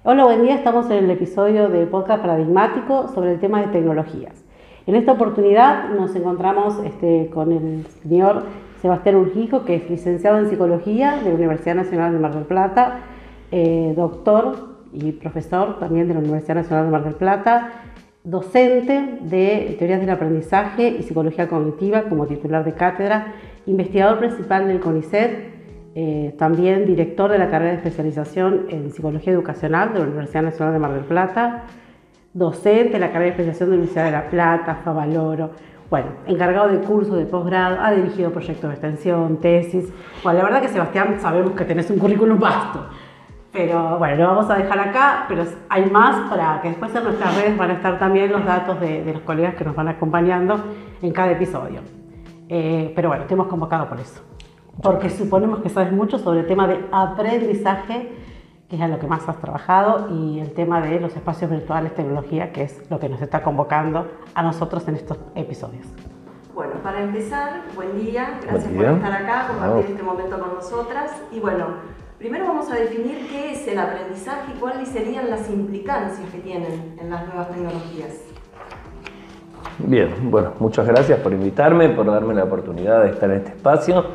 Hola, buen día. Estamos en el episodio del podcast paradigmático sobre el tema de tecnologías. En esta oportunidad nos encontramos con el señor Sebastián Urquijo, que es licenciado en Psicología de la Universidad Nacional de Mar del Plata, doctor y profesor también de la Universidad Nacional de Mar del Plata, docente de Teorías del Aprendizaje y Psicología Cognitiva como titular de cátedra, investigador principal del CONICET, también director de la carrera de especialización en Psicología Educacional de la Universidad Nacional de Mar del Plata, docente de la carrera de especialización de la Universidad de La Plata, Favaloro, bueno, encargado de cursos de posgrado, ha dirigido proyectos de extensión, tesis. Bueno, la verdad que Sebastián, sabemos que tenés un currículum vasto, pero bueno, lo vamos a dejar acá, pero hay más para que después en nuestras redes van a estar también los datos de los colegas que nos van acompañando en cada episodio. Pero bueno, te hemos convocado por eso, porque suponemos que sabes mucho sobre el tema de aprendizaje, que es a lo que más has trabajado, y el tema de los espacios virtuales, tecnología, que es lo que nos está convocando a nosotros en estos episodios. Bueno, para empezar, buen día, gracias por estar acá, compartir este momento con nosotras. Y bueno, primero vamos a definir qué es el aprendizaje y cuáles serían las implicancias que tienen en las nuevas tecnologías. Bien, bueno, muchas gracias por invitarme, por darme la oportunidad de estar en este espacio.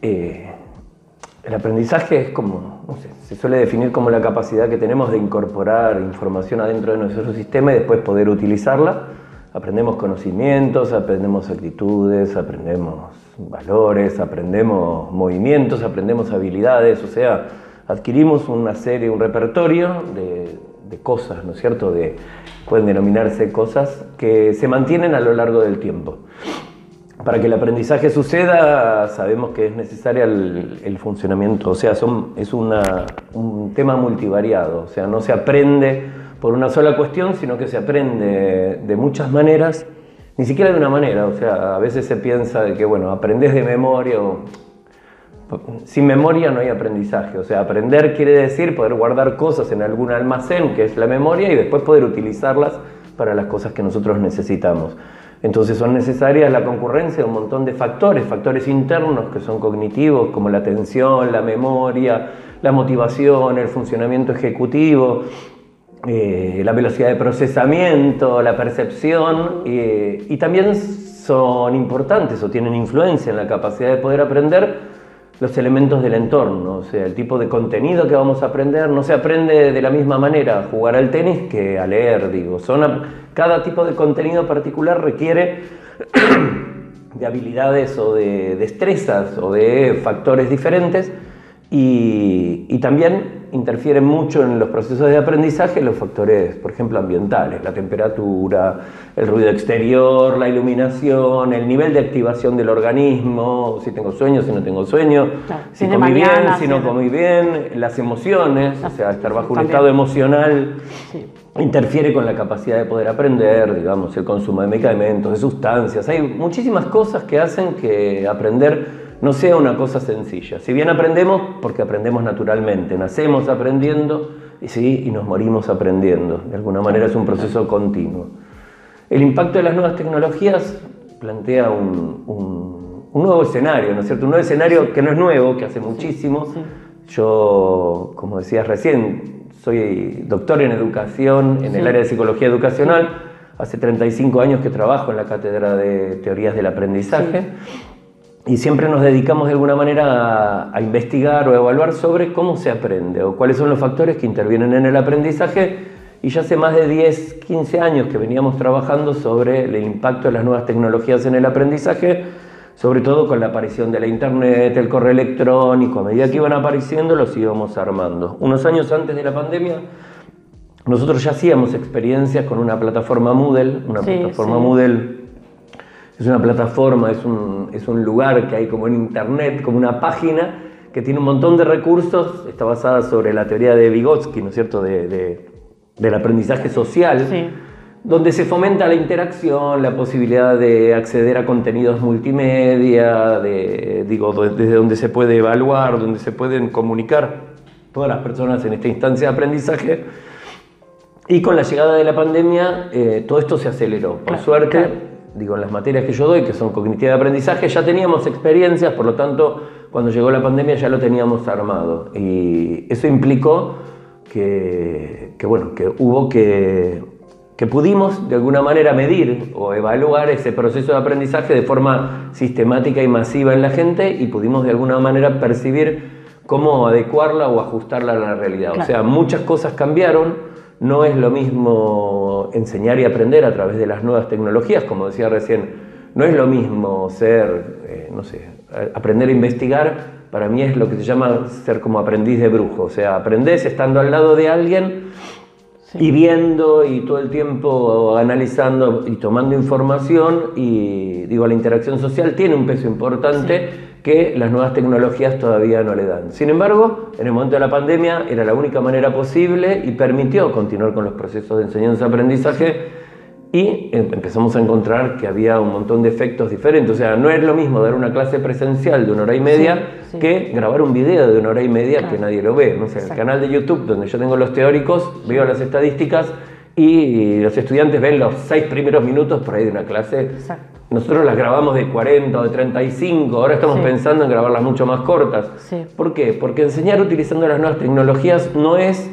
El aprendizaje es como, no sé, se suele definir como la capacidad que tenemos de incorporar información adentro de nuestro sistema y después poder utilizarla. Aprendemos conocimientos, aprendemos actitudes, aprendemos valores, aprendemos movimientos, aprendemos habilidades, o sea, adquirimos una serie, un repertorio de cosas, ¿no es cierto? Pueden denominarse cosas que se mantienen a lo largo del tiempo. Para que el aprendizaje suceda, sabemos que es necesario el funcionamiento, o sea, es un tema multivariado, o sea, no se aprende por una sola cuestión, sino que se aprende de muchas maneras, ni siquiera de una manera, o sea, a veces se piensa de que, bueno, aprendés de memoria, sin memoria no hay aprendizaje, o sea, aprender quiere decir poder guardar cosas en algún almacén, que es la memoria, y después poder utilizarlas para las cosas que nosotros necesitamos. Entonces son necesarias la concurrencia de un montón de factores internos que son cognitivos, como la atención, la memoria, la motivación, el funcionamiento ejecutivo, la velocidad de procesamiento, la percepción, y también son importantes o tienen influencia en la capacidad de poder aprender los elementos del entorno, o sea, el tipo de contenido que vamos a aprender. No se aprende de la misma manera a jugar al tenis que a leer, digo. Cada tipo de contenido particular requiere de habilidades o de destrezas o de factores diferentes, y también interfieren mucho en los procesos de aprendizaje los factores, por ejemplo, ambientales, la temperatura, el ruido exterior, la iluminación, el nivel de activación del organismo, si tengo sueño, si no tengo sueño, claro, si comí bien, si no comí bien, las emociones, o sea, estar bajo un estado emocional interfiere con la capacidad de poder aprender, digamos, el consumo de medicamentos, de sustancias. Hay muchísimas cosas que hacen que aprender no sea una cosa sencilla. Si bien aprendemos, porque aprendemos naturalmente, nacemos aprendiendo y nos morimos aprendiendo. De alguna manera es un proceso continuo. El impacto de las nuevas tecnologías plantea un nuevo escenario, ¿no es cierto? Un nuevo escenario que no es nuevo, que hace muchísimo. Yo, como decías recién, soy doctor en educación, en el área de psicología educacional. Hace 35 años que trabajo en la cátedra de teorías del aprendizaje. Y siempre nos dedicamos de alguna manera a investigar o a evaluar sobre cómo se aprende o cuáles son los factores que intervienen en el aprendizaje. Y ya hace más de 10, 15 años que veníamos trabajando sobre el impacto de las nuevas tecnologías en el aprendizaje, sobre todo con la aparición de la internet, el correo electrónico. A medida que iban apareciendo los íbamos armando. Unos años antes de la pandemia nosotros ya hacíamos experiencias con una plataforma Moodle. Moodle es una plataforma, es un lugar que hay como en internet, como una página que tiene un montón de recursos. Está basada sobre la teoría de Vygotsky, ¿no es cierto?, del aprendizaje social, donde se fomenta la interacción, la posibilidad de acceder a contenidos multimedia, desde donde se puede evaluar, donde se pueden comunicar todas las personas en esta instancia de aprendizaje. Y con la llegada de la pandemia, todo esto se aceleró. Por suerte, en las materias que yo doy, que son cognitiva de aprendizaje, ya teníamos experiencias, por lo tanto, cuando llegó la pandemia ya lo teníamos armado. Y eso implicó que pudimos de alguna manera medir o evaluar ese proceso de aprendizaje de forma sistemática y masiva en la gente, y pudimos de alguna manera percibir cómo adecuarla o ajustarla a la realidad. Claro. O sea, muchas cosas cambiaron, no es lo mismo enseñar y aprender a través de las nuevas tecnologías, como decía recién, no es lo mismo aprender a investigar. Para mí es lo que se llama ser como aprendiz de brujo, o sea, aprendés estando al lado de alguien y viendo y todo el tiempo analizando y tomando información, y la interacción social tiene un peso importante que las nuevas tecnologías todavía no le dan. Sin embargo, en el momento de la pandemia era la única manera posible y permitió continuar con los procesos de enseñanza-aprendizaje. Y empezamos a encontrar que había un montón de efectos diferentes. O sea, no es lo mismo dar una clase presencial de 1 hora y media que grabar un video de 1 hora y media que nadie lo ve. No sé, el canal de YouTube donde yo tengo los teóricos, veo las estadísticas y los estudiantes ven los 6 primeros minutos por ahí de una clase. Nosotros las grabamos de 40 o de 35, ahora estamos pensando en grabarlas mucho más cortas. ¿Por qué? Porque enseñar utilizando las nuevas tecnologías no es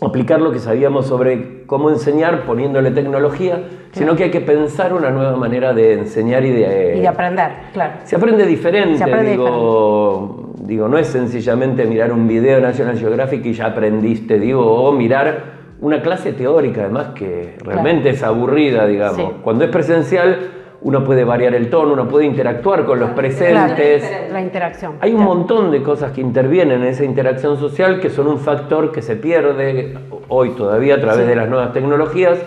aplicar lo que sabíamos sobre cómo enseñar poniéndole tecnología, sino que hay que pensar una nueva manera de enseñar y de aprender, claro. Se aprende diferente, no es sencillamente mirar un video de National Geographic y ya aprendiste, o mirar una clase teórica, además que realmente es aburrida, digamos. Cuando es presencial, uno puede variar el tono, uno puede interactuar con los presentes. La interacción. Hay un montón de cosas que intervienen en esa interacción social que son un factor que se pierde hoy todavía a través de las nuevas tecnologías,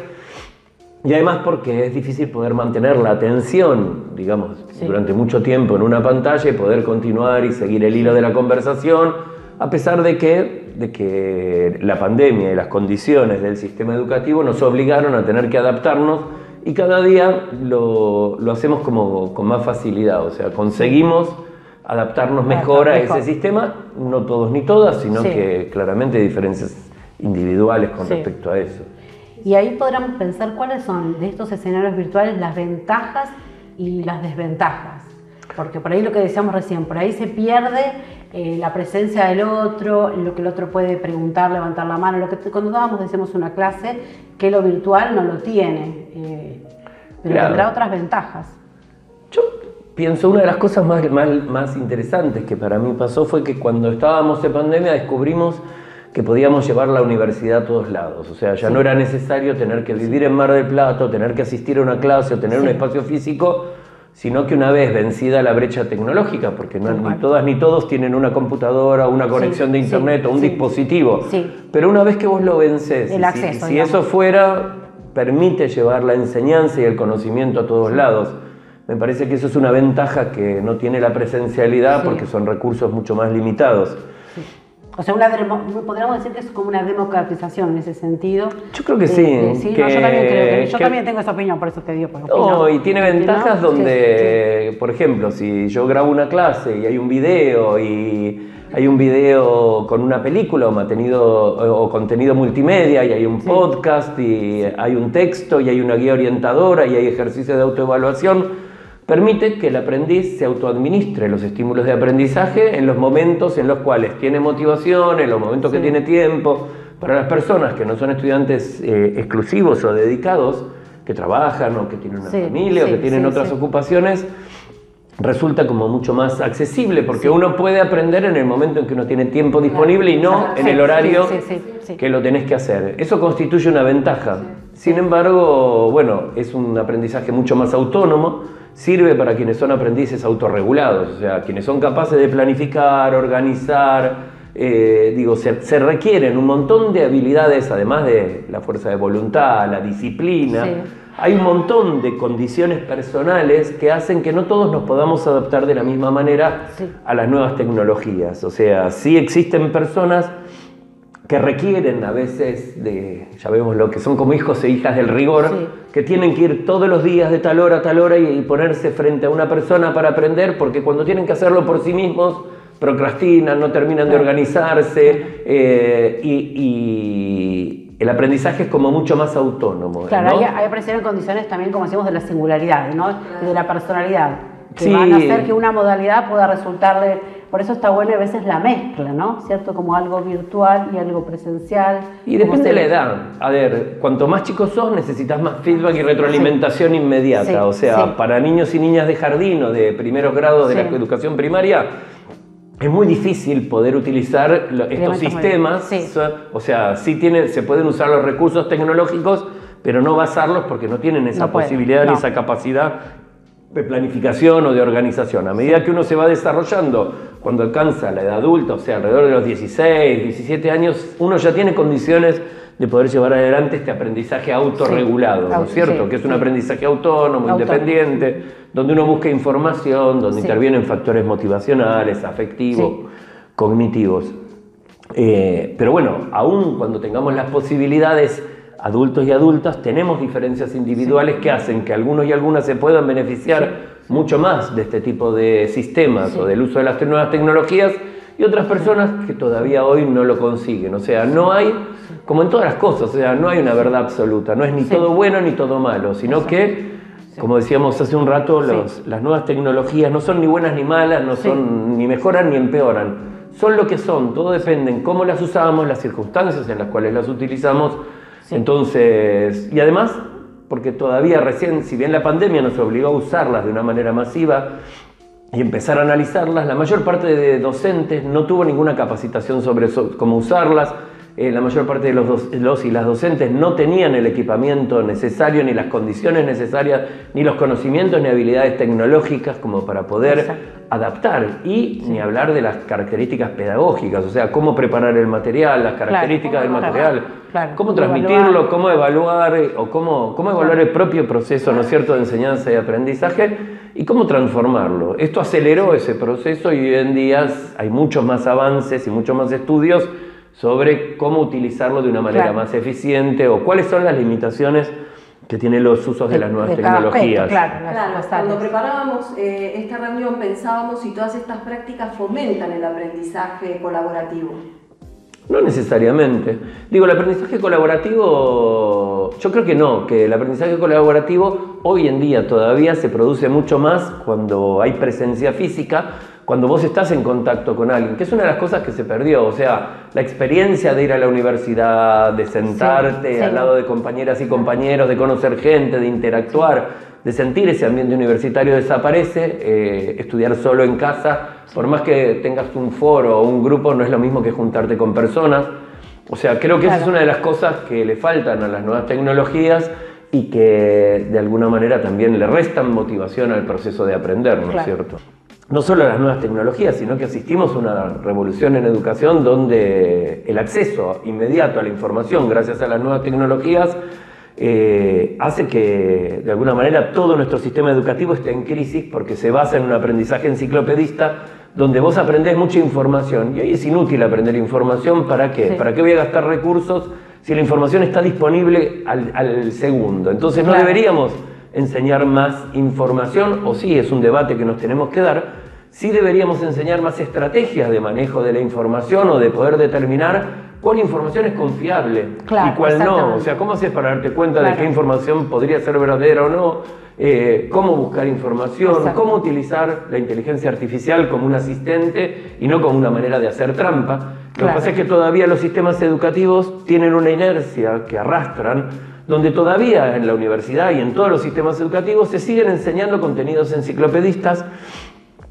y además porque es difícil poder mantener la atención, durante mucho tiempo en una pantalla y poder continuar y seguir el hilo de la conversación, a pesar de que la pandemia y las condiciones del sistema educativo nos obligaron a tener que adaptarnos. Y cada día lo hacemos con más facilidad, o sea, conseguimos adaptarnos mejor a ese sistema, no todos ni todas, sino que claramente hay diferencias individuales con respecto a eso. Y ahí podríamos pensar cuáles son de estos escenarios virtuales las ventajas y las desventajas, porque por ahí lo que decíamos recién, por ahí se pierde la presencia del otro, lo que el otro puede preguntar, levantar la mano, cuando decíamos una clase, que lo virtual no lo tiene, pero tendrá otras ventajas. Yo pienso, una de las cosas más interesantes que para mí pasó fue que cuando estábamos en pandemia descubrimos que podíamos llevar la universidad a todos lados, o sea, ya no era necesario tener que vivir en Mar del Plata, o tener que asistir a una clase o tener un espacio físico, sino que una vez vencida la brecha tecnológica, porque ni todas ni todos tienen una computadora, una conexión de internet o un dispositivo, pero una vez que vos lo vencés, el acceso, si eso permite llevar la enseñanza y el conocimiento a todos lados. Me parece que eso es una ventaja que no tiene la presencialidad porque son recursos mucho más limitados. O sea, podríamos decir que es como una democratización en ese sentido. Yo creo que sí. Yo también tengo esa opinión, por eso te digo. Y tiene ventajas donde, por ejemplo, si yo grabo una clase y hay un video con una película o contenido multimedia, y hay un podcast y hay un texto y hay una guía orientadora y hay ejercicios de autoevaluación, permite que el aprendiz se autoadministre los estímulos de aprendizaje en los momentos en los cuales tiene motivación, en los momentos que tiene tiempo. Para las personas que no son estudiantes exclusivos o dedicados, que trabajan o que tienen una familia o que tienen otras ocupaciones, resulta como mucho más accesible, porque uno puede aprender en el momento en que uno tiene tiempo disponible y no en el horario que lo tenés que hacer. Eso constituye una ventaja. Sin embargo, es un aprendizaje mucho más autónomo. Sirve para quienes son aprendices autorregulados, o sea, quienes son capaces de planificar, organizar, se requieren un montón de habilidades, además de la fuerza de voluntad, la disciplina. Hay un montón de condiciones personales que hacen que no todos nos podamos adaptar de la misma manera a las nuevas tecnologías. O sea, sí existen personas que requieren a veces ya vemos lo que son como hijos e hijas del rigor, que tienen que ir todos los días de tal hora a tal hora y ponerse frente a una persona para aprender, porque cuando tienen que hacerlo por sí mismos, procrastinan, no terminan de organizarse, y el aprendizaje es como mucho más autónomo. Claro, ¿no? Ahí aparecieron condiciones también, como decimos, de la singularidad, ¿no? De la personalidad, que van a hacer que una modalidad pueda resultarle por eso está bueno a veces la mezcla, ¿no? ¿Cierto? Como algo virtual y algo presencial. Y depende de la edad. A ver, cuanto más chicos sos, necesitas más feedback y retroalimentación inmediata. O sea, para niños y niñas de jardín o de primeros grados de la educación primaria, es muy difícil poder utilizar estos sistemas. O sea, sí se pueden usar los recursos tecnológicos, pero no basarlos porque no tienen esa posibilidad ni esa capacidad de planificación o de organización. A medida que uno se va desarrollando, cuando alcanza la edad adulta, o sea, alrededor de los 16, 17 años, uno ya tiene condiciones de poder llevar adelante este aprendizaje autorregulado, ¿no es cierto? Que es un aprendizaje autónomo, independiente, donde uno busca información, donde intervienen factores motivacionales, afectivos, cognitivos. Pero bueno, aún cuando tengamos las posibilidades, adultos y adultas, tenemos diferencias individuales que hacen que algunos y algunas se puedan beneficiar mucho más de este tipo de sistemas o del uso de las nuevas tecnologías, y otras personas que todavía hoy no lo consiguen. O sea, no hay, como en todas las cosas, o sea, no hay una verdad absoluta, no es ni todo bueno ni todo malo, sino que, como decíamos hace un rato, las nuevas tecnologías no son ni buenas ni malas, no son ni mejoran ni empeoran, son lo que son, todo depende en cómo las usamos, las circunstancias en las cuales las utilizamos. Entonces, y además, porque todavía recién, si bien la pandemia nos obligó a usarlas de una manera masiva y empezar a analizarlas, la mayor parte de docentes no tuvo ninguna capacitación sobre cómo usarlas. La mayor parte de los y las docentes no tenían el equipamiento necesario, ni las condiciones necesarias, ni los conocimientos ni habilidades tecnológicas como para poder adaptar. Y ni hablar de las características pedagógicas, o sea, cómo preparar el material, las características del material, cómo transmitirlo, cómo evaluar, o cómo evaluar el propio proceso, ¿no es cierto?, de enseñanza y aprendizaje, y cómo transformarlo. Esto aceleró ese proceso y hoy en día hay muchos más avances y muchos más estudios sobre cómo utilizarlo de una manera más eficiente, o cuáles son las limitaciones que tienen los usos de las nuevas tecnologías. Cuando preparábamos esta reunión pensábamos si todas estas prácticas fomentan el aprendizaje colaborativo. No necesariamente. Digo, el aprendizaje colaborativo, yo creo que no, que el aprendizaje colaborativo hoy en día todavía se produce mucho más cuando hay presencia física, cuando vos estás en contacto con alguien, que es una de las cosas que se perdió. O sea, la experiencia de ir a la universidad, de sentarte al lado de compañeras y compañeros, de conocer gente, de interactuar, de sentir ese ambiente universitario desaparece. Estudiar solo en casa, por más que tengas un foro o un grupo, no es lo mismo que juntarte con personas. O sea, creo que esa es una de las cosas que le faltan a las nuevas tecnologías y que de alguna manera también le restan motivación al proceso de aprender, ¿no es cierto? No solo a las nuevas tecnologías, sino que asistimos a una revolución en educación donde el acceso inmediato a la información gracias a las nuevas tecnologías hace que de alguna manera todo nuestro sistema educativo esté en crisis, porque se basa en un aprendizaje enciclopedista donde vos aprendés mucha información y ahí es inútil aprender información. ¿Para qué? ¿Para qué voy a gastar recursos si la información está disponible al segundo? Entonces no deberíamos enseñar más información, o sí, es un debate que nos tenemos que dar. Sí deberíamos enseñar más estrategias de manejo de la información o de poder determinar cuál información es confiable y cuál no. O sea, ¿cómo haces para darte cuenta de qué información podría ser verdadera o no? Cómo buscar información, cómo utilizar la inteligencia artificial como un asistente y no como una manera de hacer trampa. Lo que pasa es que todavía los sistemas educativos tienen una inercia que arrastran, donde todavía en la universidad y en todos los sistemas educativos se siguen enseñando contenidos enciclopedistas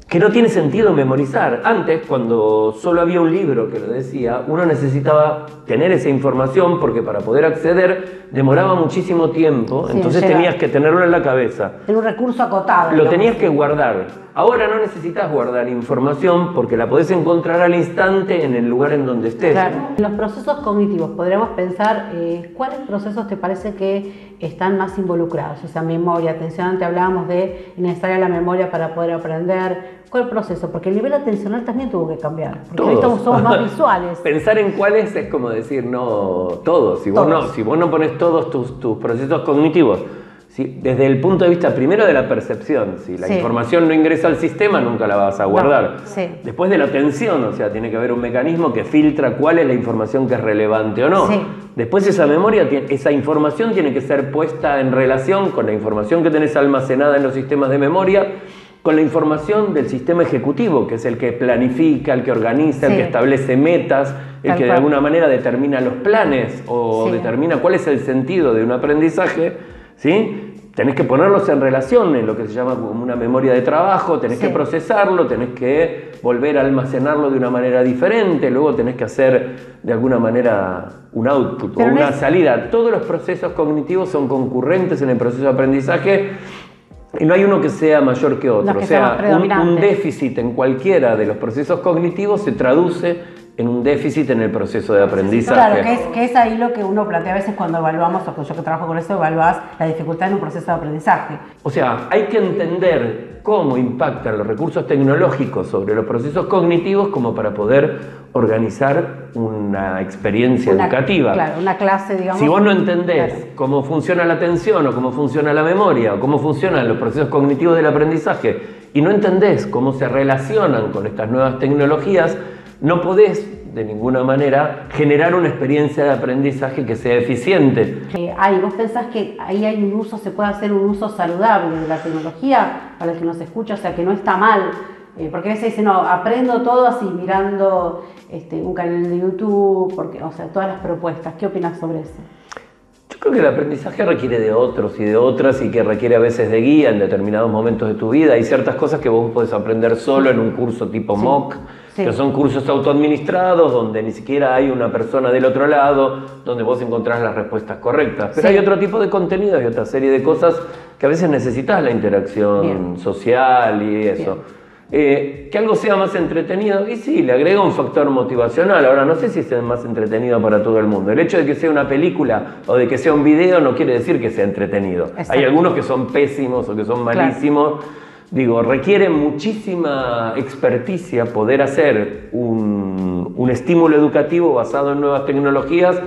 que no tiene sentido memorizar. Antes, cuando solo había un libro que lo decía, uno necesitaba tener esa información porque para poder acceder demoraba muchísimo tiempo, entonces tenías que tenerlo en la cabeza. Era un recurso acotado. Lo tenías que guardar. Ahora no necesitas guardar información porque la podés encontrar al instante en el lugar en donde estés. En los procesos cognitivos, podríamos pensar, ¿cuáles procesos te parece que están más involucrados? O sea, memoria, atención, antes hablábamos de necesaria la memoria para poder aprender. ¿Cuál proceso? Porque el nivel atencional también tuvo que cambiar. Porque ahorita somos más visuales. Pensar en cuáles es como decir, no, todos. Si vos no pones todos tus procesos cognitivos, desde el punto de vista primero de la percepción, si la información no ingresa al sistema, nunca la vas a guardar. Después de la atención, o sea, tiene que haber un mecanismo que filtra cuál es la información que es relevante o no. Después esa memoria, esa información tiene que ser puesta en relación con la información que tenés almacenada en los sistemas de memoria con la información del sistema ejecutivo, que es el que planifica, el que organiza, el que establece metas, el que de alguna manera determina los planes o determina cuál es el sentido de un aprendizaje, ¿sí? Tenés que ponerlos en relación en lo que se llama como una memoria de trabajo, tenés que procesarlo, tenés que volver a almacenarlo de una manera diferente, luego tenés que hacer de alguna manera un output o una salida. Todos los procesos cognitivos son concurrentes en el proceso de aprendizaje y no hay uno que sea mayor que otro. O sea, un déficit en cualquiera de los procesos cognitivos se traduce en un déficit en el proceso de aprendizaje. Claro, que es ahí lo que uno plantea a veces cuando evaluamos, o yo que trabajo con eso, evaluás la dificultad en un proceso de aprendizaje. O sea, hay que entender cómo impactan los recursos tecnológicos sobre los procesos cognitivos como para poder organizar una experiencia educativa. Claro, una clase, digamos. Si vos no entendés cómo funciona la atención o cómo funciona la memoria o cómo funcionan los procesos cognitivos del aprendizaje y no entendés cómo se relacionan con estas nuevas tecnologías, no podés de ninguna manera generar una experiencia de aprendizaje que sea eficiente. ¿Vos pensás que ahí hay un uso, se puede hacer un uso saludable de la tecnología para el que nos escucha? O sea, que no está mal, porque a veces dicen, no, aprendo todo así mirando un canal de YouTube, porque, o sea, todas las propuestas. ¿Qué opinas sobre eso? Yo creo que el aprendizaje requiere de otros y de otras y que requiere a veces de guía en determinados momentos de tu vida. Hay ciertas cosas que vos podés aprender solo en un curso tipo MOOC, que son cursos autoadministrados donde ni siquiera hay una persona del otro lado, donde vos encontrás las respuestas correctas. Pero hay otro tipo de contenidos y otra serie de cosas que a veces necesitas la interacción social y eso. Que algo sea más entretenido, y sí, le agrega un factor motivacional. Ahora, no sé si es más entretenido para todo el mundo. El hecho de que sea una película o de que sea un video no quiere decir que sea entretenido. Exacto. Hay algunos que son pésimos o que son malísimos. Digo, requiere muchísima experticia poder hacer un estímulo educativo basado en nuevas tecnologías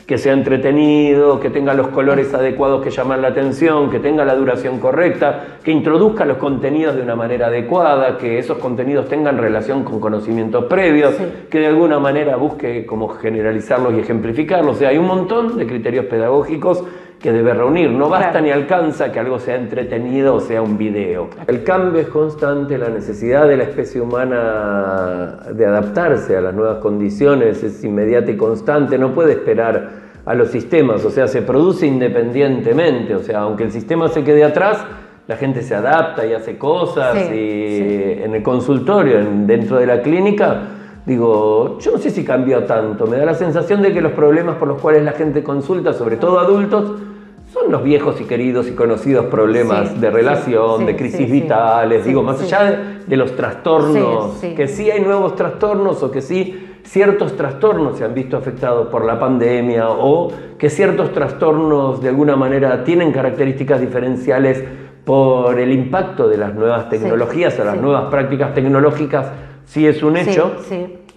que sea entretenido, que tenga los colores adecuados que llaman la atención, que tenga la duración correcta, que introduzca los contenidos de una manera adecuada, que esos contenidos tengan relación con conocimientos previos, que de alguna manera busque como generalizarlos y ejemplificarlos. O sea, hay un montón de criterios pedagógicos que debe reunir. No basta ni alcanza que algo sea entretenido o sea un video. El cambio es constante, la necesidad de la especie humana de adaptarse a las nuevas condiciones es inmediata y constante, no puede esperar a los sistemas, o sea, se produce independientemente, o sea, aunque el sistema se quede atrás, la gente se adapta y hace cosas en el consultorio, dentro de la clínica. Digo, yo no sé si cambió tanto, me da la sensación de que los problemas por los cuales la gente consulta, sobre todo adultos, son los viejos y queridos y conocidos problemas de relación, de crisis vitales, digo, más allá de los trastornos, que sí hay nuevos trastornos o que sí ciertos trastornos se han visto afectados por la pandemia o que ciertos trastornos de alguna manera tienen características diferenciales por el impacto de las nuevas tecnologías o las nuevas prácticas tecnológicas. Sí es un hecho,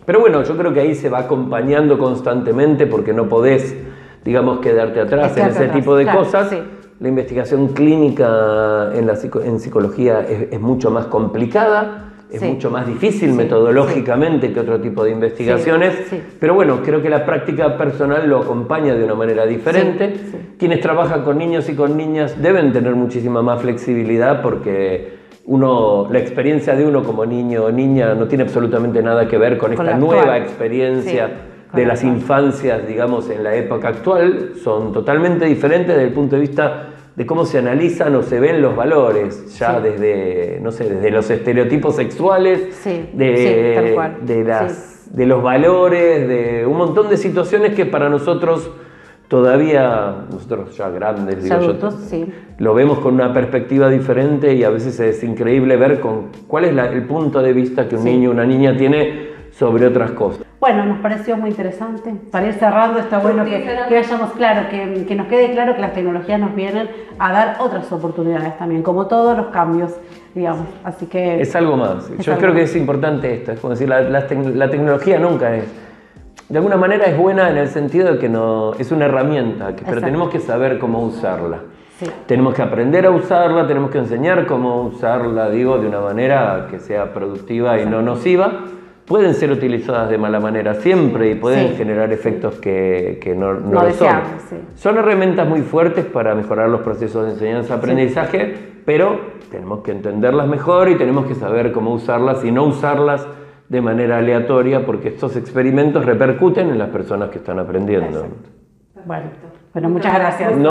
pero bueno, yo creo que ahí se va acompañando constantemente porque no podés, digamos, quedarte atrás en ese tipo de cosas. La investigación clínica en psicología es mucho más complicada, es mucho más difícil metodológicamente que otro tipo de investigaciones, pero bueno, creo que la práctica personal lo acompaña de una manera diferente. Quienes trabajan con niños y con niñas deben tener muchísima más flexibilidad porque la experiencia de uno como niño o niña no tiene absolutamente nada que ver con esta nueva experiencia de las infancias, digamos, en la época actual. Son totalmente diferentes desde el punto de vista de cómo se analizan o se ven los valores, ya desde, no sé, desde los estereotipos sexuales, de los valores, de un montón de situaciones que para nosotros todavía, nosotros ya grandes, digo adultos, lo vemos con una perspectiva diferente y a veces es increíble ver cuál es el punto de vista que un niño o una niña tiene sobre otras cosas. Bueno, nos pareció muy interesante. Para ir cerrando, está bueno que hayamos claro, que nos quede claro que las tecnologías nos vienen a dar otras oportunidades también, como todos los cambios, digamos. Así que es algo más. Yo creo que es importante esto. Es como decir, la tecnología nunca es... De alguna manera es buena en el sentido de que es una herramienta, pero tenemos que saber cómo usarla. Tenemos que aprender a usarla, tenemos que enseñar cómo usarla, digo, de una manera que sea productiva y no nociva. Pueden ser utilizadas de mala manera siempre y pueden generar efectos que no lo son. Son herramientas muy fuertes para mejorar los procesos de enseñanza-aprendizaje, pero tenemos que entenderlas mejor y tenemos que saber cómo usarlas y no usarlas de manera aleatoria, porque estos experimentos repercuten en las personas que están aprendiendo. Bueno, muchas gracias.